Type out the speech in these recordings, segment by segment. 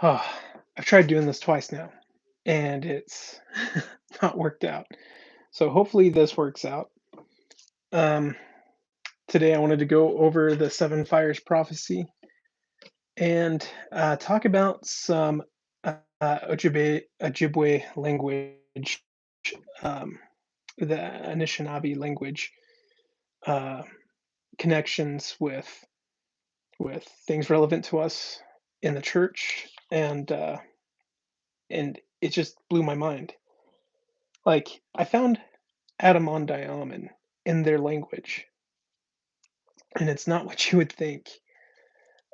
Oh, I've tried doing this twice now, and it's not worked out. So hopefully this works out. Um, Today I wanted to go over the Seven Fires prophecy and talk about some Ojibwe language, um, the Anishinaabe language uh, connections with things relevant to us in the church, and it just blew my mind. Like I found Adamondiaman in their language, and it's not what you would think.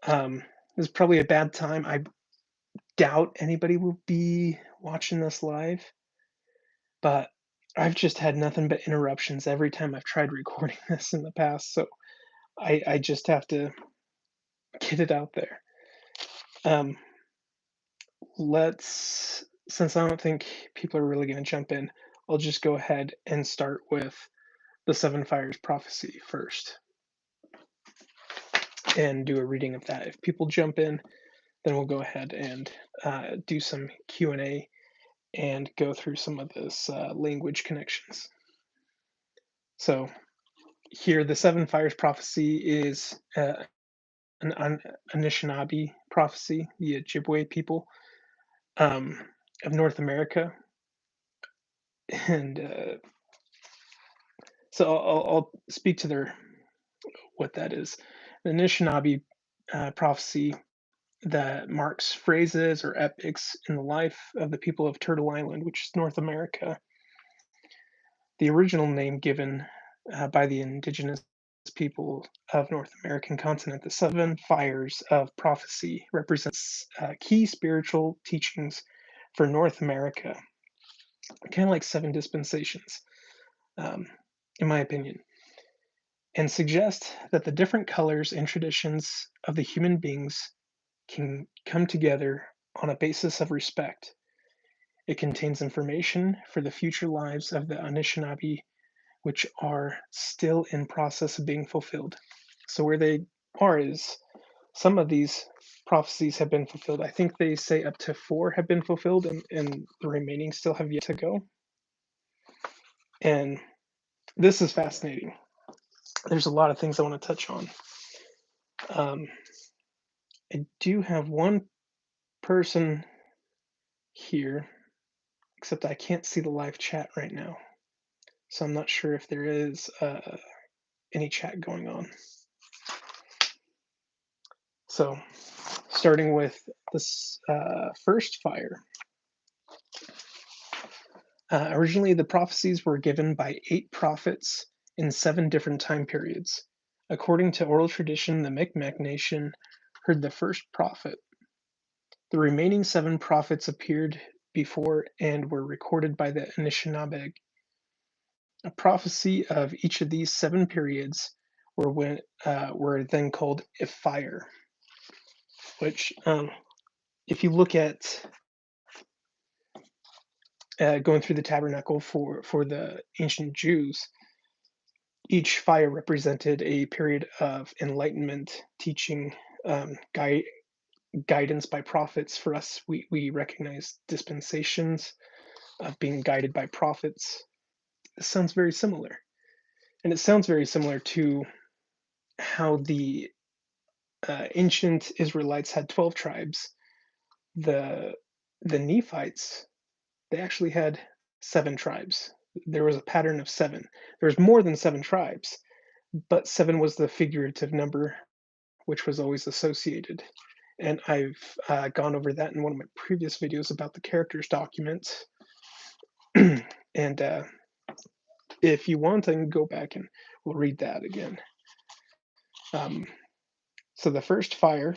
This is probably a bad time. I doubt anybody will be watching this live, but I've just had nothing but interruptions every time I've tried recording this in the past, so I just have to get it out there. Um, since I don't think people are really going to jump in, I'll just go ahead and start with the Seven Fires prophecy first and do a reading of that. If people jump in, then we'll go ahead and do some Q&A and go through some of this language connections. So here, the Seven Fires prophecy is an Anishinaabe prophecy, the Ojibwe people um, of North America. And so I'll speak to what that is. The Anishinaabe prophecy that marks phrases or epics in the life of the people of Turtle Island, which is North America. The original name given by the Indigenous people of North American continent, the Seven Fires of Prophecy, represents key spiritual teachings for North America, kind of like seven dispensations, um, in my opinion, and suggest that the different colors and traditions of the human beings can come together on a basis of respect. It contains information for the future lives of the Anishinaabe, which are still in process of being fulfilled. So where they are is some of these prophecies have been fulfilled. I think they say up to 4 have been fulfilled, and the remaining still have yet to go. And this is fascinating. There's a lot of things I want to touch on. I do have one person here, except I can't see the live chat right now. So I'm not sure if there is any chat going on. So starting with this first fire. Originally, the prophecies were given by 8 prophets in 7 different time periods. According to oral tradition, the Mi'kmaq Nation heard the first prophet. The remaining 7 prophets appeared before and were recorded by the Anishinaabe. A prophecy of each of these 7 periods were then called a fire, which, if you look at going through the tabernacle for the ancient Jews, each fire represented a period of enlightenment, teaching, guidance by prophets. For us, we recognize dispensations of being guided by prophets. This sounds very similar. And it sounds very similar to how the ancient Israelites had 12 tribes. The Nephites, they actually had 7 tribes. There was a pattern of 7. There's more than 7 tribes, but 7 was the figurative number which was always associated. And I've gone over that in one of my previous videos about the characters document. And if you want, I can go back and we'll read that again. So the first fire,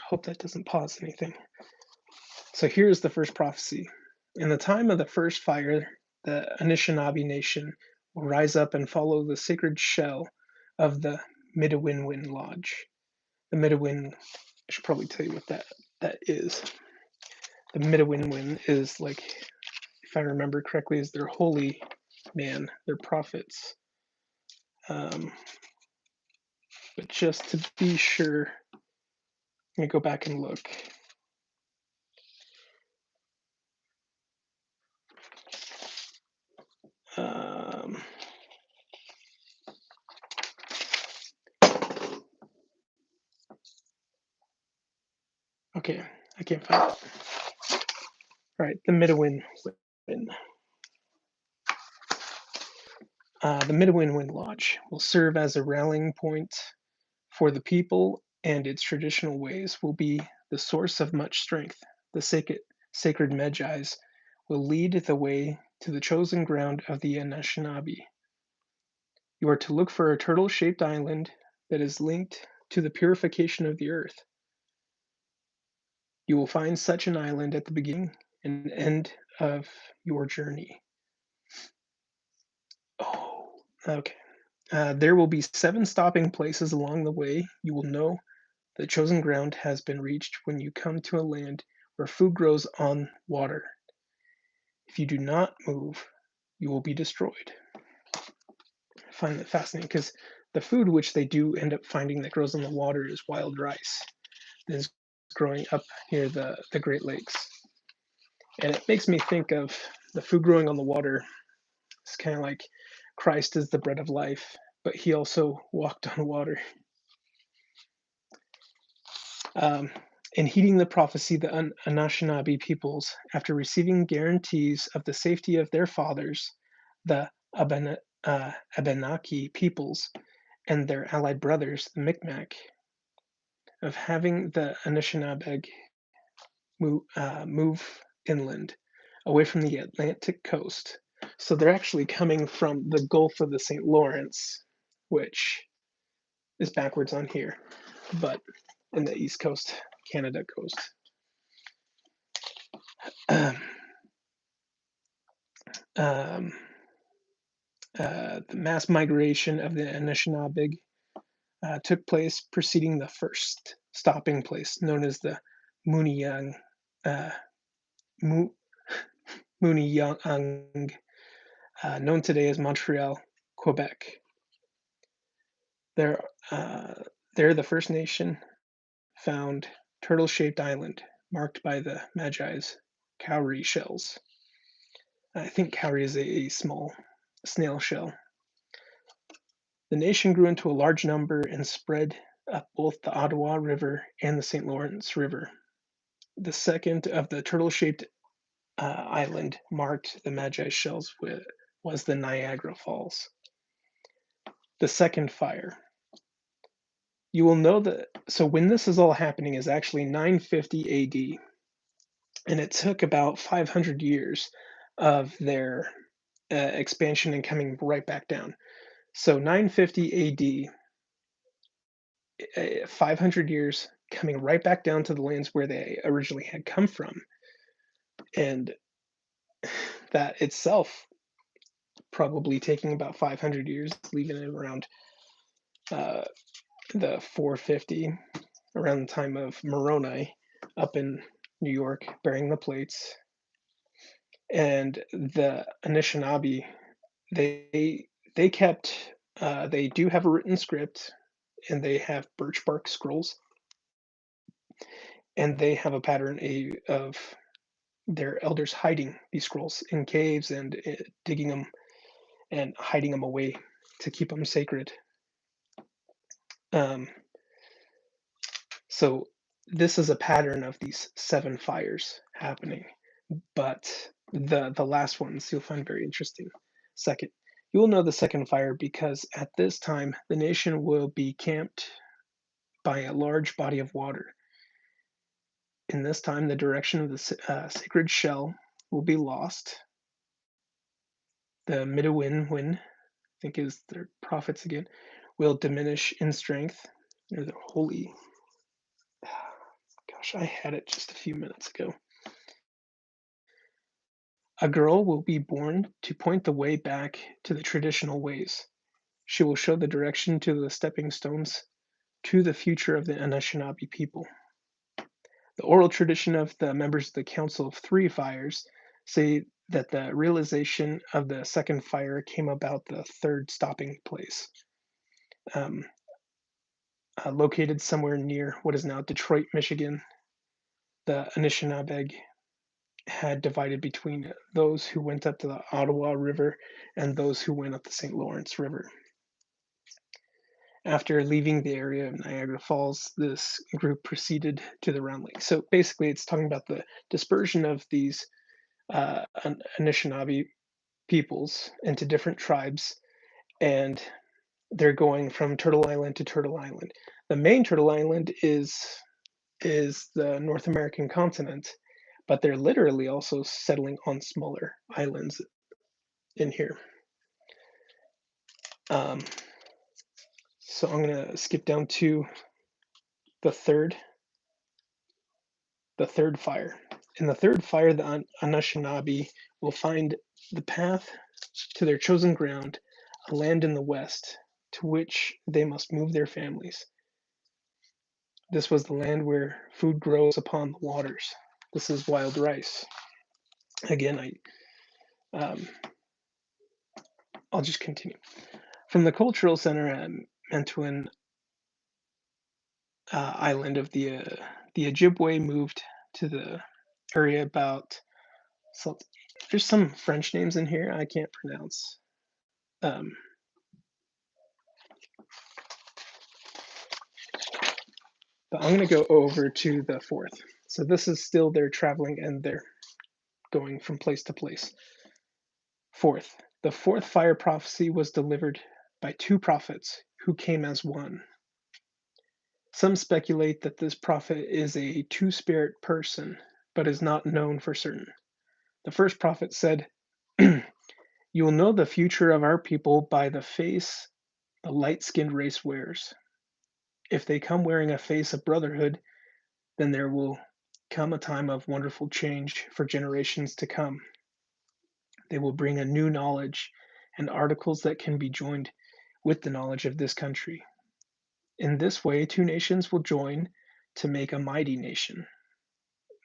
hope that doesn't pause anything. So here's the first prophecy. In the time of the first fire, the Anishinaabe nation will rise up and follow the sacred shell of the Midewiwin Lodge. The Midewiwin, I should probably tell you what that is. The Midewiwin is, like, if I remember correctly, is their holy man, their prophets. But just to be sure, Let me go back and look. Um, okay, I can't find it. All right, the Midewiwin. The Midewiwin Lodge will serve as a rallying point for the people, and its traditional ways will be the source of much strength. The sacred Medjais will lead the way to the chosen ground of the Anishinaabe. You are to look for a turtle-shaped island that is linked to the purification of the earth. You will find such an island at the beginning and end of your journey. Oh, okay. There will be 7 stopping places along the way. You will know the chosen ground has been reached when you come to a land where food grows on water. If you do not move, you will be destroyed. I find that fascinating because the food which they do end up finding that grows on the water is wild rice. It is growing up near the Great Lakes. And it makes me think of the food growing on the water. It's kind of like Christ is the bread of life, but he also walked on water. Um, in heeding the prophecy, the Anishinaabe peoples, after receiving guarantees of the safety of their fathers, the Abenaki peoples, and their allied brothers, the Micmac, of having the Anishinaabe move inland, away from the Atlantic coast. So they're actually coming from the Gulf of the St. Lawrence, which is backwards on here, but in the East Coast, Canada coast. Um, um, the mass migration of the Anishinaabe took place preceding the first stopping place, known as the Muniyang, uh, Mu, Muniyang, known today as Montreal, Quebec. They're, uh, they're the First Nation found turtle-shaped island marked by the Magi's cowrie shells. I think cowrie is a small snail shell. The nation grew into a large number and spread up both the Ottawa River and the St. Lawrence River. The second of the turtle-shaped island marked the Magi shells was the Niagara Falls. The second fire. You will know that, so when this is all happening is actually 950 AD, and it took about 500 years of their expansion and coming right back down. So 950 AD, 500 years coming right back down to the lands where they originally had come from. And that itself probably taking about 500 years, leaving it around uh, the 450, around the time of Moroni up in New York, bearing the plates. And the Anishinaabe, they kept, they do have a written script, and they have birch bark scrolls, and they have a pattern of their elders hiding these scrolls in caves and digging them and hiding them away to keep them sacred. Um, so this is a pattern of these 7 fires happening, but the last ones you'll find very interesting. Second, you will know the second fire because at this time the nation will be camped by a large body of water. In this time, the direction of the sacred shell will be lost. The Midewiwin, I think is their prophets again, will diminish in strength. They're the holy. Gosh, I had it just a few minutes ago. A girl will be born to point the way back to the traditional ways. She will show the direction to the stepping stones to the future of the Anishinaabe people. The oral tradition of the members of the Council of Three Fires say that the realization of the second fire came about the third stopping place. Um, located somewhere near what is now Detroit, Michigan. The Anishinaabe had divided between those who went up to the Ottawa River and those who went up the St. Lawrence River. After leaving the area of Niagara Falls, this group proceeded to the Round Lake. So basically, it's talking about the dispersion of these Anishinaabe peoples into different tribes, and they're going from Turtle Island to Turtle Island. The main Turtle Island is the North American continent, but they're literally also settling on smaller islands in here. Um, so I'm going to skip down to the third fire. In the third fire, the Anishinaabe will find the path to their chosen ground, a land in the west, to which they must move their families. This was the land where food grows upon the waters. This is wild rice. Again, I'll just continue. From the cultural center at Mentawin island of the Ojibwe moved to the area about. So there's some French names in here I can't pronounce. Um, but I'm going to go over to the fourth. So this is still they're traveling and they're going from place to place. Fourth, the fourth fire prophecy was delivered by two prophets who came as one. Some speculate that this prophet is a two-spirit person, but is not known for certain. The first prophet said, "You will know the future of our people by the face the light-skinned race wears. If they come wearing a face of brotherhood, then there will come a time of wonderful change for generations to come. They will bring a new knowledge and articles that can be joined with the knowledge of this country. In this way, two nations will join to make a mighty nation.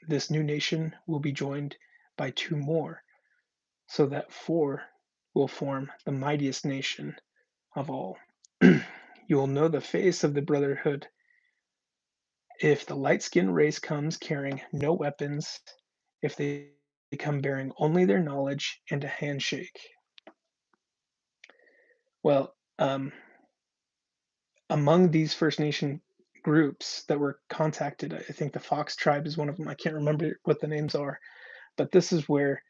This new nation will be joined by two more, so that four will form the mightiest nation of all. You will know the face of the brotherhood if the light skinned race comes carrying no weapons, if they come bearing only their knowledge and a handshake." Well, among these First Nation groups that were contacted, I think the Fox tribe is one of them. I can't remember what the names are, but this is where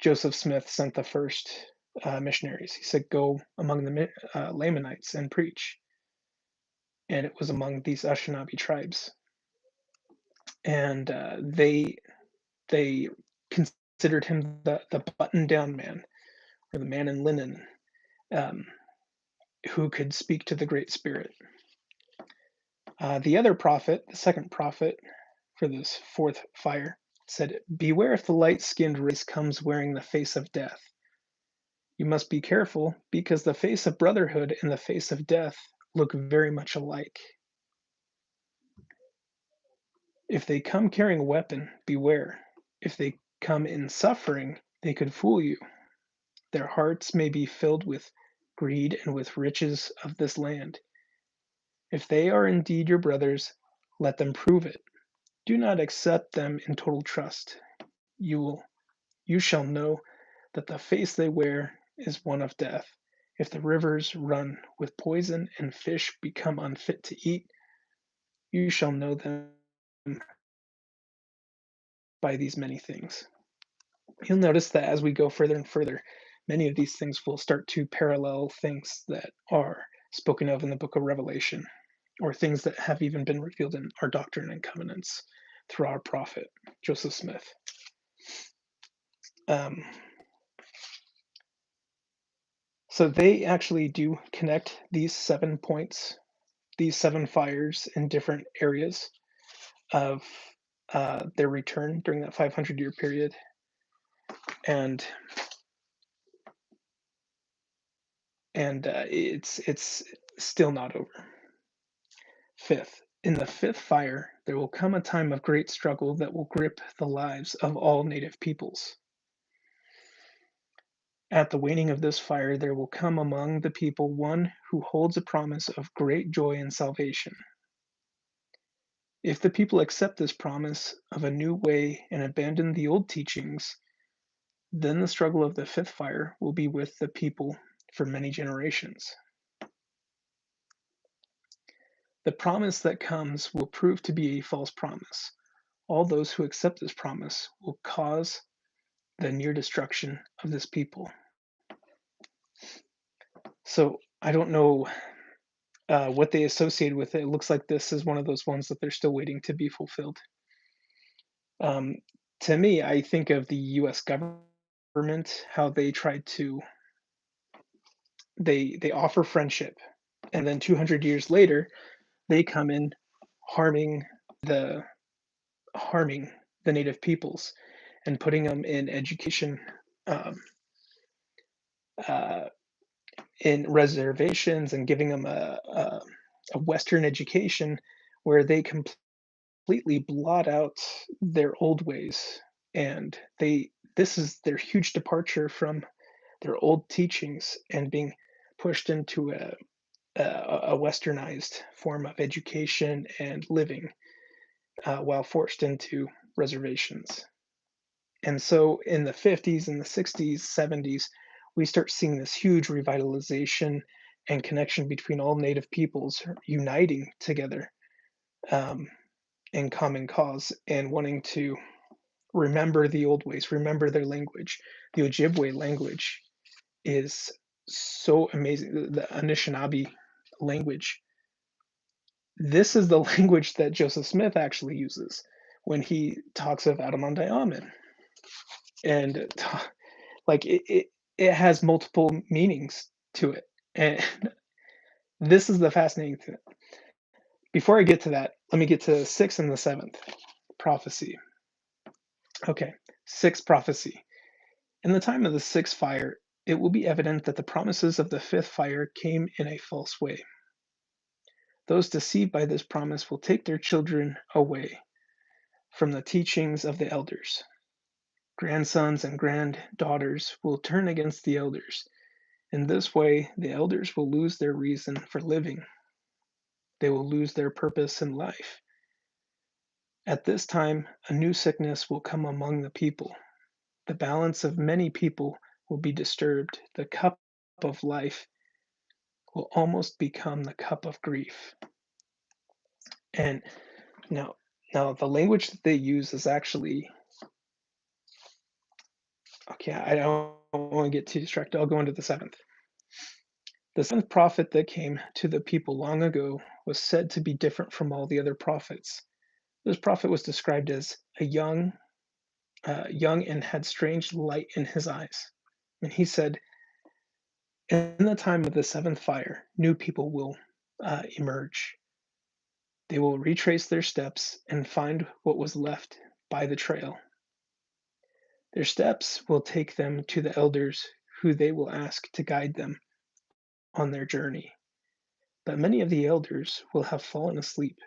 Joseph Smith sent the first missionaries. He said, "Go among the Lamanites and preach." And it was among these Anishinaabe tribes. And they considered him the button-down man, or the man in linen, um, who could speak to the Great Spirit. The other prophet, the second prophet for this fourth fire, said, "Beware if the light-skinned race comes wearing the face of death. You must be careful, because the face of brotherhood and the face of death look very much alike. If they come carrying a weapon, beware. If they come in suffering, they could fool you. Their hearts may be filled with greed and with riches of this land. If they are indeed your brothers, let them prove it. Do not accept them in total trust. You shall know that the face they wear is one of death. If the rivers run with poison and fish become unfit to eat, you shall know them by these many things." You'll notice that as we go further and further, many of these things will start to parallel things that are spoken of in the book of Revelation, or things that have even been revealed in our Doctrine and Covenants through our prophet, Joseph Smith. So they actually do connect these 7 points, these 7 fires in different areas of their return during that 500-year period. And it's still not over. Fifth, in the fifth fire, there will come a time of great struggle that will grip the lives of all native peoples. At the waning of this fire, there will come among the people one who holds a promise of great joy and salvation. If the people accept this promise of a new way and abandon the old teachings, then the struggle of the fifth fire will be with the people for many generations. The promise that comes will prove to be a false promise. All those who accept this promise will cause the near destruction of this people. So I don't know what they associated with it. It looks like this is one of those ones that they're still waiting to be fulfilled. Um, to me, I think of the U.S. government, how they tried to they offer friendship, and then 200 years later, they come in harming the harming the native peoples and putting them in education, um, uh, in reservations, and giving them a Western education where they completely blot out their old ways, and they this is their huge departure from their old teachings and being pushed into a westernized form of education and living, while forced into reservations. And so in the 50s and the 60s, 70s, we start seeing this huge revitalization and connection between all native peoples uniting together, um, in common cause and wanting to remember the old ways, remember their language. The Ojibwe language is so amazing. The Anishinaabe language. This is the language that Joseph Smith actually uses when he talks of Adamandayaman. And like it has multiple meanings to it. And this is the fascinating thing. Before I get to that, let me get to the sixth and the seventh prophecy. Okay, sixth prophecy. In the time of the sixth fire, it will be evident that the promises of the fifth fire came in a false way. Those deceived by this promise will take their children away from the teachings of the elders. Grandsons and granddaughters will turn against the elders. In this way, the elders will lose their reason for living. They will lose their purpose in life. At this time, a new sickness will come among the people. The balance of many people will be disturbed. The cup of life will almost become the cup of grief. And now, now the language that they use is actually okay. I don't want to get too distracted. I'll go into the seventh. The seventh prophet that came to the people long ago was said to be different from all the other prophets. This prophet was described as a young and had strange light in his eyes. And he said, "In the time of the seventh fire, new people will emerge. They will retrace their steps and find what was left by the trail. Their steps will take them to the elders, who they will ask to guide them on their journey. But many of the elders will have fallen asleep.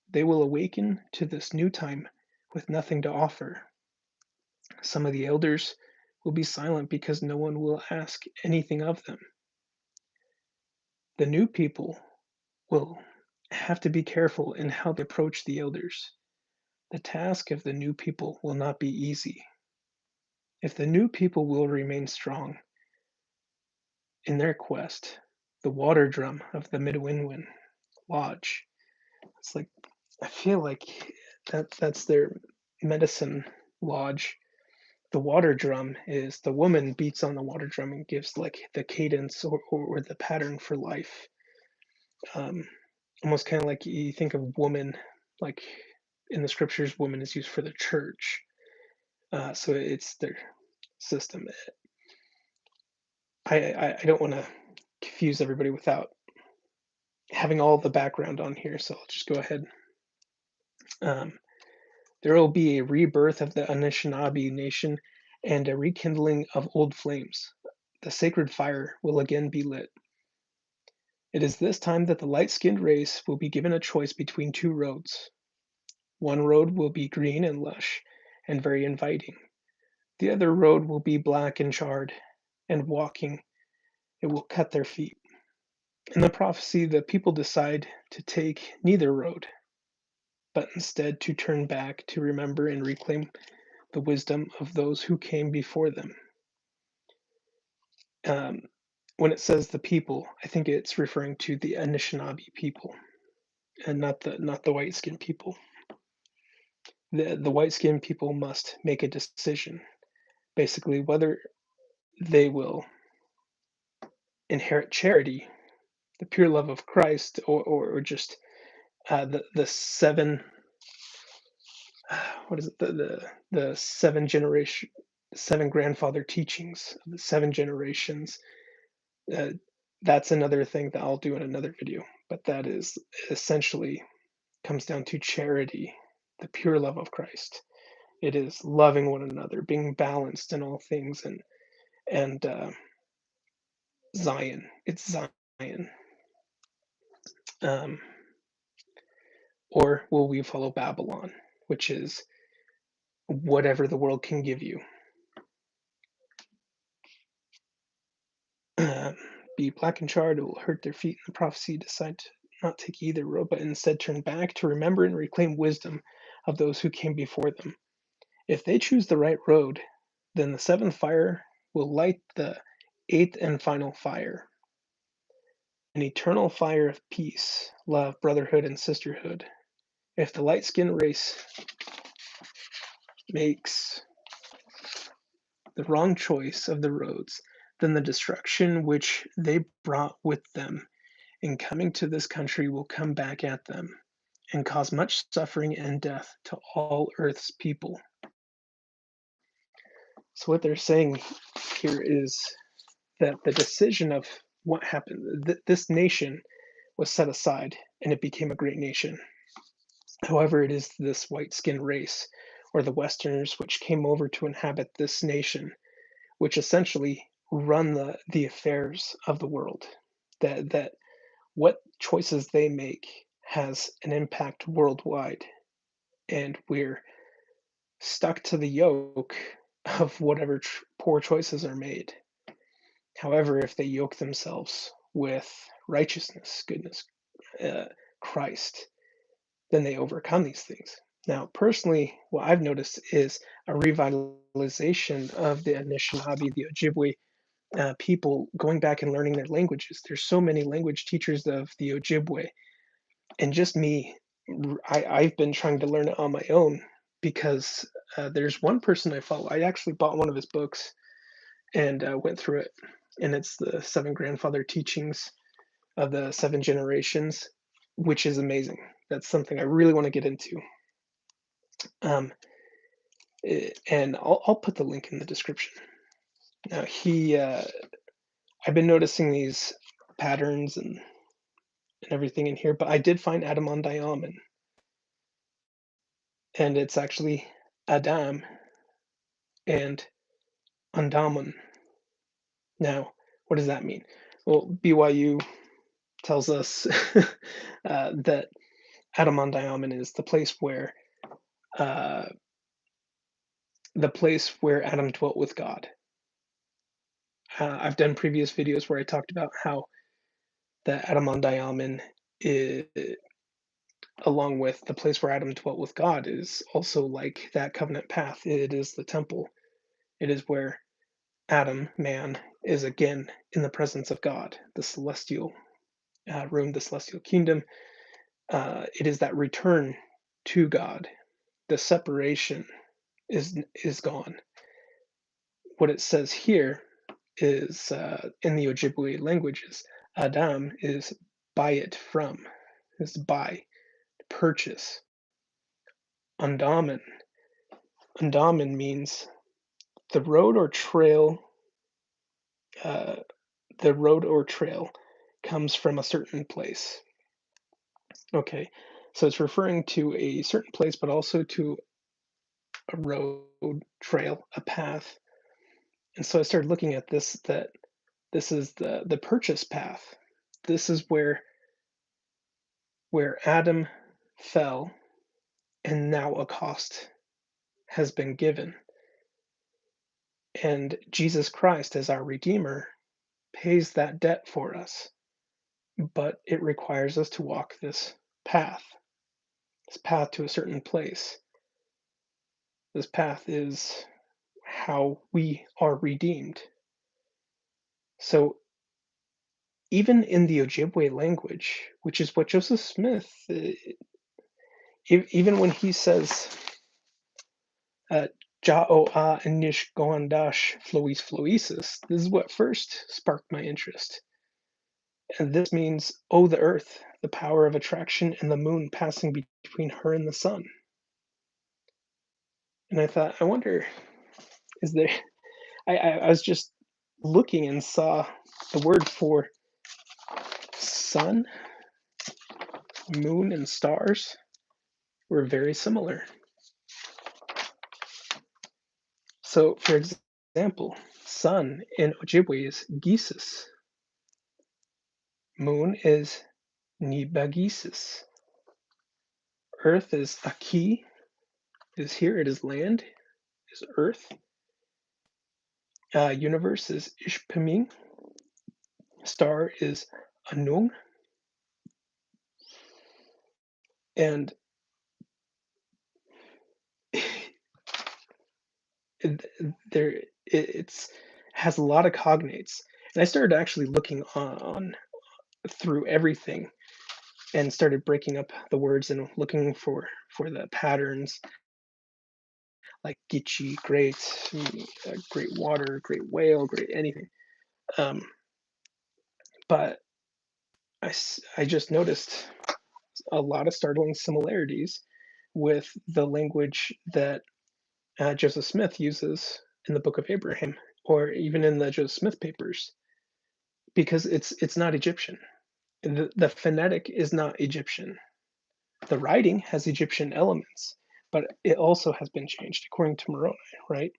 They will awaken to this new time with nothing to offer. Some of the elders will be silent because no one will ask anything of them. The new people will have to be careful in how they approach the elders. The task of the new people will not be easy. If the new people will remain strong in their quest, the water drum of the Midewiwin lodge. It's like I feel like that's their medicine lodge. The water drum is the woman beats on the water drum and gives like the cadence or the pattern for life. Um, Almost kind of like you think of woman, like in the scriptures, woman is used for the church. So it's their system. I don't want to confuse everybody without having all the background on here, so I'll just go ahead. Um, there will be a rebirth of the Anishinaabe nation and a rekindling of old flames. The sacred fire will again be lit. It is this time that the light skinned race will be given a choice between two roads. One road will be green and lush and very inviting. The other road will be black and charred, and walking it will cut their feet. In the prophecy, the people decide to take neither road. but instead to turn back to remember and reclaim the wisdom of those who came before them. Um, when it says the people, I think it's referring to the Anishinaabe people, and not the white skinned people. The white skinned people must make a decision, basically whether they will inherit charity, the pure love of Christ, or just the seven what is it the seven grandfather teachings of the seven generations. Uh, that's another thing that I'll do in another video, but that is essentially comes down to charity, the pure love of Christ. It is loving one another, being balanced in all things, and Zion. It's Zion. Um, or will we follow Babylon, which is whatever the world can give you? Um, be black and charred, it will hurt their feet, and the prophecy decide to not take either road, but instead turn back to remember and reclaim wisdom of those who came before them. If they choose the right road, then the seventh fire will light the eighth and final fire, an eternal fire of peace, love, brotherhood, and sisterhood. If the light skinned race makes the wrong choice of the roads, then the destruction which they brought with them in coming to this country will come back at them and cause much suffering and death to all earth's people. So, what they're saying here is that the decision of what happened, this nation was set aside and it became a great nation. However, it is this white skinned race, or the Westerners, which came over to inhabit this nation, which essentially run the affairs of the world. That what choices they make has an impact worldwide, and we're stuck to the yoke of whatever poor choices are made. However, if they yoke themselves with righteousness, goodness, uh, Christ, then they overcome these things. Now, personally, what I've noticed is a revitalization of the Anishinaabe, the Ojibwe people going back and learning their languages. There's so many language teachers of the Ojibwe, and just me, I've been trying to learn it on my own because there's one person I follow. I actually bought one of his books and went through it, and it's the Seven Grandfather Teachings of the Seven Generations, which is amazing. That's something I really want to get into. Um, and I'll put the link in the description. Now I've been noticing these patterns and everything in here, but I did find Adamandiaman, and it's actually Adam and Andaman. Now, what does that mean? Well, BYU tells us that Adamandiaman is uh, the place where Adam dwelt with God. I've done previous videos where I talked about how the Adamandiaman, is, along with the place where Adam dwelt with God, is also like that covenant path. It is the temple. It is where Adam, man, is again in the presence of God, the celestial room, the celestial kingdom. It is that return to God. The separation is gone. What it says here is in the Ojibwe languages, Adam is buy it from, is buy, purchase. Andaman. Andaman means the road or trail. Uh, the road or trail comes from a certain place. Okay, so it's referring to a certain place, but also to a road, trail, a path. And so I started looking at this, that this is the purchase path. This is where Adam fell, and now a cost has been given. And Jesus Christ, as our Redeemer, pays that debt for us. But it requires us to walk this path. this path to a certain place. This path is how we are redeemed. So even in the Ojibwe language, which is what Joseph Smith, even when he says, uh, Ja o a inish goandash flois floisis, this is what first sparked my interest. And this means, oh, the earth, the power of attraction, and the moon passing between her and the sun. And I thought, I wonder, is there, I was just looking and saw the word for sun, moon, and stars were very similar. So, for example, sun in Ojibwe is gisis, moon is nibagisis, earth is aki, is here, it is land, is earth, universe is ishpeming, star is anung, and it, it's has a lot of cognates. And I started actually looking on through everything and started breaking up the words and looking for the patterns like Gitchi, great, great water, great whale, great anything. Um, but I just noticed a lot of startling similarities with the language that Joseph Smith uses in the Book of Abraham, or even in the Joseph Smith papers, because it's not Egyptian. The phonetic is not Egyptian. The writing has Egyptian elements, but it also has been changed according to Moroni, right?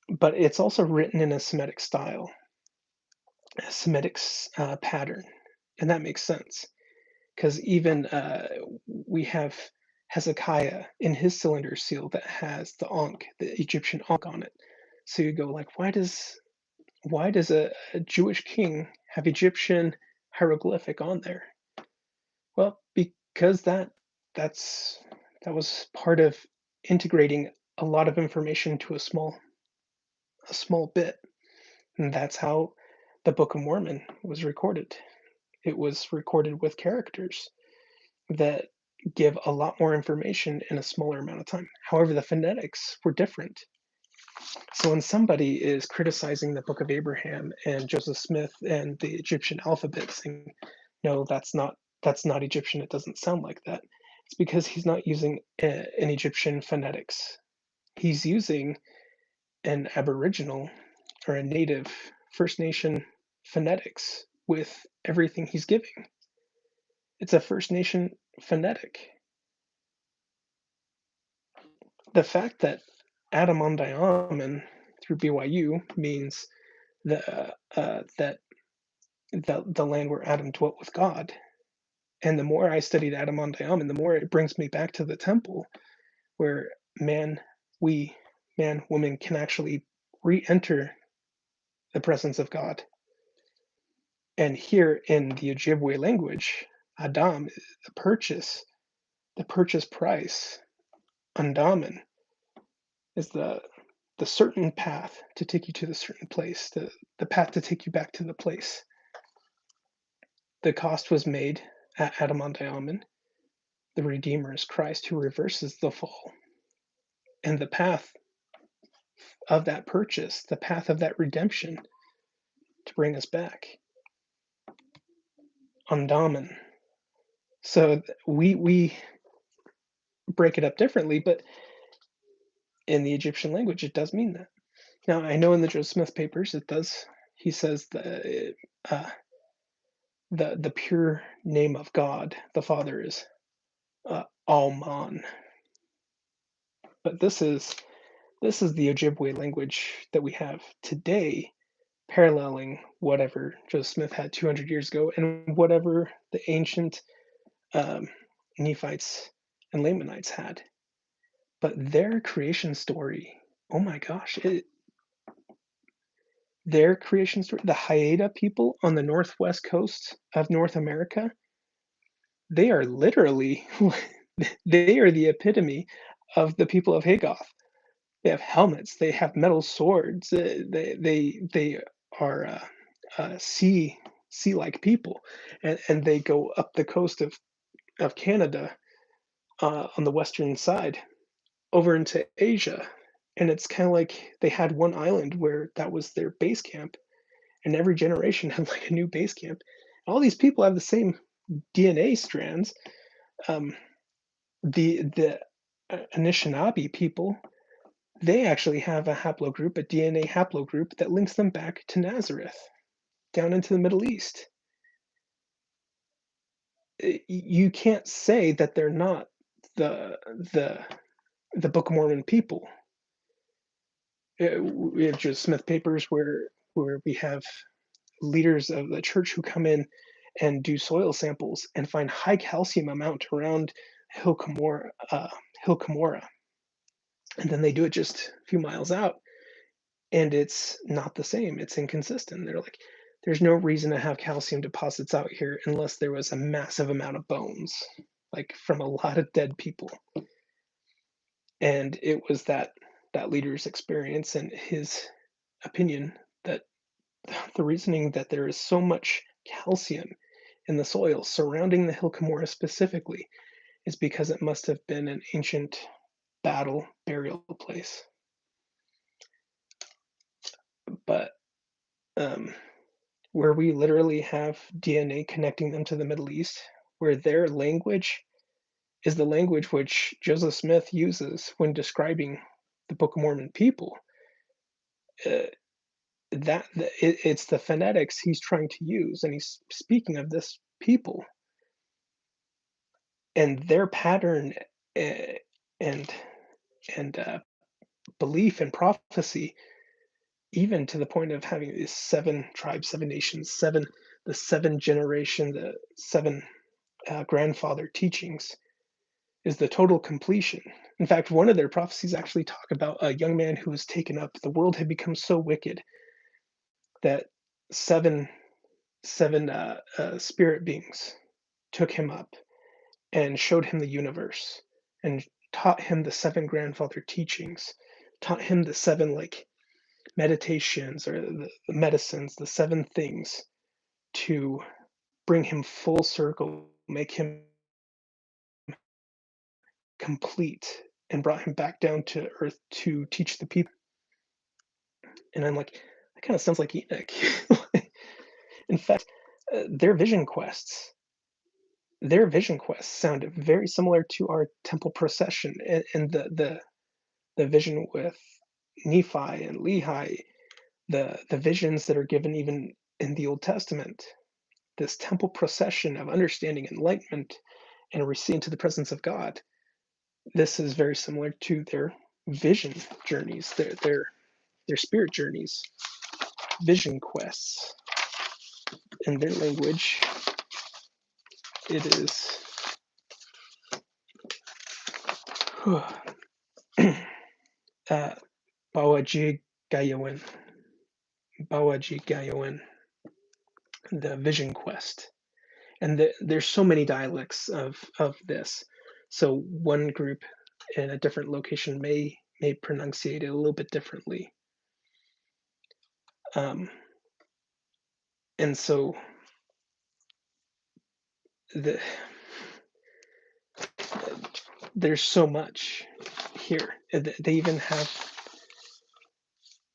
But it's also written in a Semitic style, a Semitic pattern, and that makes sense because even we have Hezekiah in his cylinder seal that has the Ankh, the Egyptian Ankh on it. So you go like, why does a Jewish king have Egyptian hieroglyphic on there? Well, because that's that was part of integrating a lot of information to a small bit. And that's how the Book of Mormon was recorded. It was recorded with characters that give a lot more information in a smaller amount of time. However, the phonetics were different. So when somebody is criticizing the Book of Abraham and Joseph Smith and the Egyptian alphabet, saying, "No, that's not Egyptian. It doesn't sound like that." It's because he's not using an Egyptian phonetics. He's using an Aboriginal or a native First Nation phonetics with everything he's giving. It's a First Nation phonetic. The fact that Adamondiaman through BYU means that the land where Adam dwelt with God. And the more I studied Adamondiaman, the more it brings me back to the temple where man, we, man, woman can actually re-enter the presence of God. And here in the Ojibwe language, Adam, the purchase price, Andaman, is the certain path to take you to the certain place, the path to take you back to the place. The cost was made at Adamondiaman. The Redeemer is Christ who reverses the fall. And the path of that purchase, the path of that redemption to bring us back, Andaman. So we break it up differently, but in the Egyptian language, it does mean that. Now, I know in the Joseph Smith papers, it does. He says uh, the pure name of God, the Father, is Alman. But this is the Ojibwe language that we have today, paralleling whatever Joseph Smith had 200 years ago and whatever the ancient um, Nephites and Lamanites had. But their creation story, oh my gosh, their creation story, the Haida people on the northwest coast of North America, they are literally they are the epitome of the people of Hagoth. They have helmets, they have metal swords, they are, sea-like people, and they go up the coast of Canada, on the western side, over into Asia, and it's kinda like they had one island where that was their base camp, and every generation had, like, a new base camp. All these people have the same DNA strands. Um, the Anishinaabe people, they actually have a haplogroup, a DNA haplogroup that links them back to Nazareth, down into the Middle East. You can't say that they're not the the the Book of Mormon people. We have Joseph Smith papers where we have leaders of the church who come in and do soil samples and find high calcium amount around Hill Cumorah, Hill Cumorah, and then they do it just a few miles out, and it's not the same. It's inconsistent. They're like, there's no reason to have calcium deposits out here unless there was a massive amount of bones, like from a lot of dead people. And it was that leader's experience and his opinion that the reasoning that there is so much calcium in the soil surrounding the Hill Cumorah specifically is because it must have been an ancient battle burial place. But um, where we literally have DNA connecting them to the Middle East, where their language is the language which Joseph Smith uses when describing the Book of Mormon people. Uh, it's the phonetics he's trying to use, and he's speaking of this people and their pattern, uh, and and belief and prophecy, even to the point of having these 7 tribes, 7 nations, the 7 generation, the 7 grandfather teachings is the total completion. In fact, one of their prophecies actually talk about a young man who was taken up. The world had become so wicked that seven spirit beings took him up and showed him the universe and taught him the 7 grandfather teachings, taught him the 7 like meditations or the medicines, the 7 things to bring him full circle, make him complete, and brought him back down to earth to teach the people. And I'm like, that kind of sounds like Enoch. In fact, their vision quests, their vision quests sounded very similar to our temple procession and the vision with Nephi and Lehi, the visions that are given even in the Old Testament. This temple procession of understanding, enlightenment, and receiving to the presence of God. This is very similar to their vision journeys, their spirit journeys, vision quests. In their language, it is Bawaji Gayawin, Bawaji Gayawin, the vision quest. And there's so many dialects of this. So one group in a different location may pronunciate it a little bit differently. Um, and so the there's so much here. They even have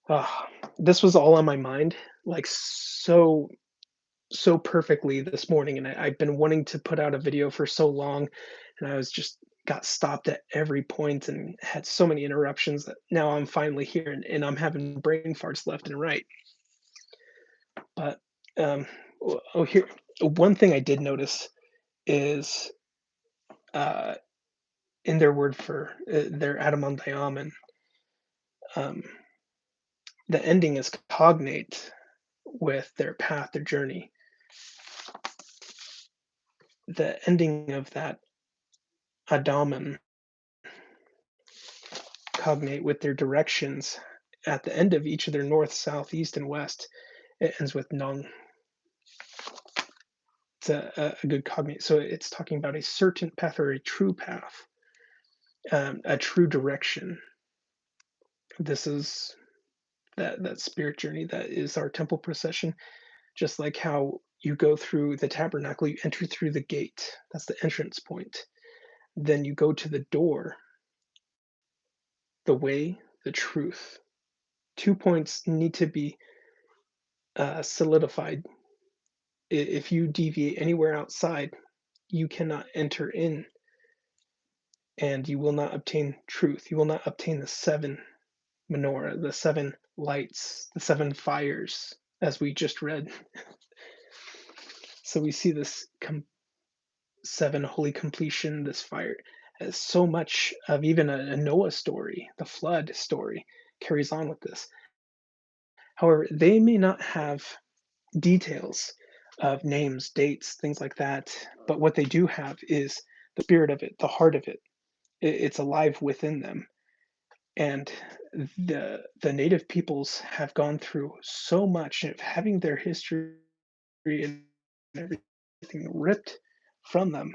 ah, this was all on my mind, like, so perfectly this morning, and I've been wanting to put out a video for so long, and I was just got stopped at every point and had so many interruptions that now I'm finally here, and I'm having brain farts left and right. But, here one thing I did notice is, uh, in their word for, their Adamantiaman, um, the ending is cognate with their path, their journey. The ending of that Adaman cognate with their directions at the end of each of their north, south, east, and west. It ends with Nung. It's a good cognate. So it's talking about a certain path or a true path, a true direction. This is that spirit journey that is our temple procession. Just like how you go through the tabernacle, you enter through the gate. That's the entrance point. Then you go to the door, the way, the truth. 2 points need to be solidified. If you deviate anywhere outside, you cannot enter in, and you will not obtain truth. You will not obtain the seven menorah, the seven lights, the seven fires, as we just read. So we see this seven holy completion, this fire, as so much of even a Noah story, the flood story, carries on with this. However, they may not have details of names, dates, things like that, but what they do have is the spirit of it, the heart of it. It's alive within them. And the native peoples have gone through so much of having their history and everything ripped from them,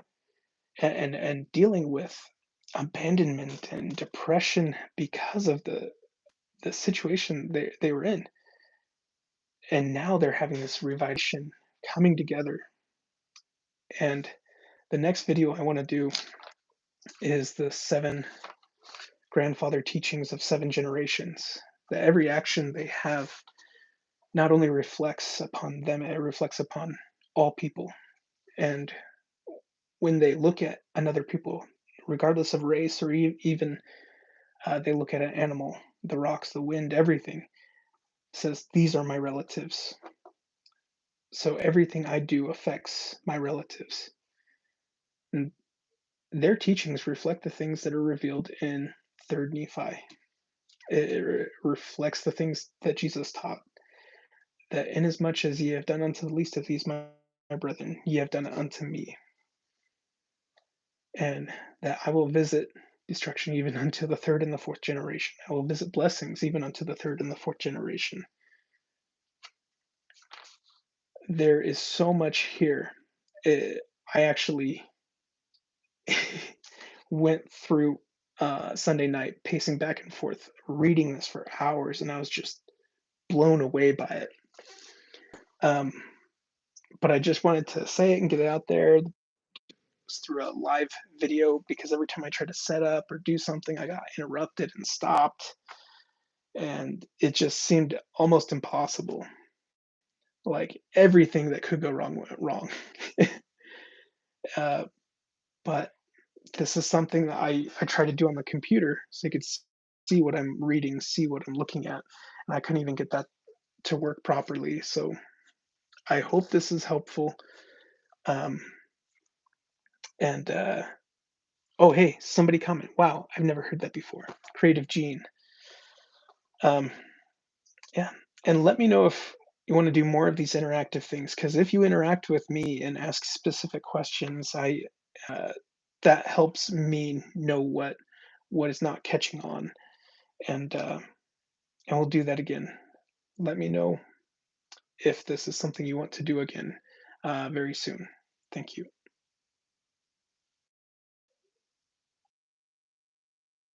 and dealing with abandonment and depression because of the situation they were in. And now they're having this revitalization coming together. And the next video I want to do is the seven grandfather teachings of seven generations. That every action they have not only reflects upon them, it reflects upon all people. And when they look at another people, regardless of race or even they look at an animal, the rocks, the wind, everything, says, these are my relatives. So everything I do affects my relatives. And their teachings reflect the things that are revealed in 3rd Nephi. It reflects the things that Jesus taught, that inasmuch as ye have done unto the least of these my brethren, ye have done it unto me. And that I will visit destruction even unto the 3rd and the 4th generation. I will visit blessings even unto the 3rd and the 4th generation. There is so much here. I actually went through Sunday night, pacing back and forth, reading this for hours, and I was just blown away by it. Um, but I just wanted to say it and get it out there through a live video, because every time I tried to set up or do something, I got interrupted and stopped, and it just seemed almost impossible. Like everything that could go wrong went wrong. uh, but this is something that I try to do on the computer so you could see what I'm reading, see what I'm looking at, and I couldn't even get that to work properly. So I hope this is helpful. Um, and oh, hey, somebody comment. Wow, I've never heard that before. Creative Gene. Um, yeah, and let me know if you want to do more of these interactive things, because if you interact with me and ask specific questions, I uh, that helps me know what is not catching on, and we'll do that again. Let me know if this is something you want to do again very soon. Thank you.